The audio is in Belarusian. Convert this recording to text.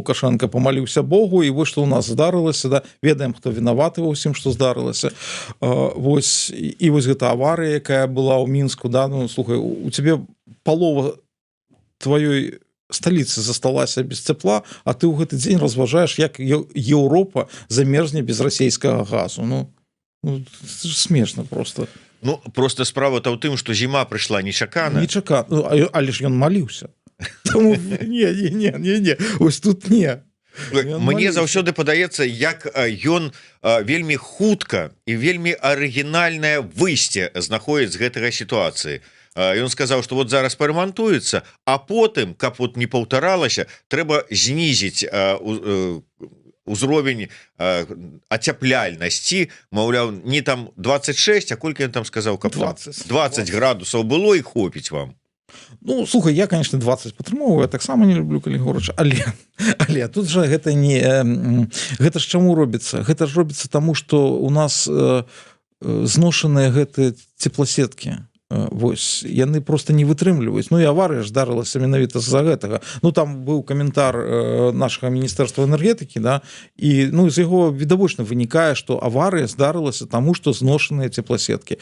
Лукашенко памаліўся Богу, і вось што ў нас здарылася, да, ведаем, хто вінаваты ва ўсім, што здарылася. Вось, і вось гэта аварыя, якая была ў Мінску, да, ну, слухай, у цябе палова тваёй сталіцы засталася без цепла, а ты ў гэты дзень разважаеш, як Еўропа замерзне без расійскага газу. Ну смешна просто. Ну, просто справа-то ў тым, што зіма прыйшла нечакана. Нечакана, ну, але ж ён маліўся. Тому не, ось тут не. Мне заўсёды падаецца, як ён вельмі хутка і вельмі арыгінальнае выйсце знаходзіць з гэтага сітуацыі. Ён сказаў, што вот зараз парамантуецца, а потым, каб вот не паўтаралася, трэба знізіць узровень ацяпляльнасці, маўляў, не там 26, а колькі ён там сказаў, каб 20 градусаў было і хопіць вам. Ну, слухай, я, конечно, 20 падтрымоўваю, я таксама не люблю, калі горача, але тут жа гэта не... Гэта ж чаму робіцца? Гэта ж робіцца таму, што у нас зношаныя гэтыя цепласеткі. Вось, яны просто не вытрымліваюць. Ну і аварыя ж здарылася менавіта з-за гэтага. Ну там быў каментар нашага міністэрства энергетыкі, да, і ну з яго відавочна вынікае, што аварыя здарылася таму, што зношаныя цепласеткі.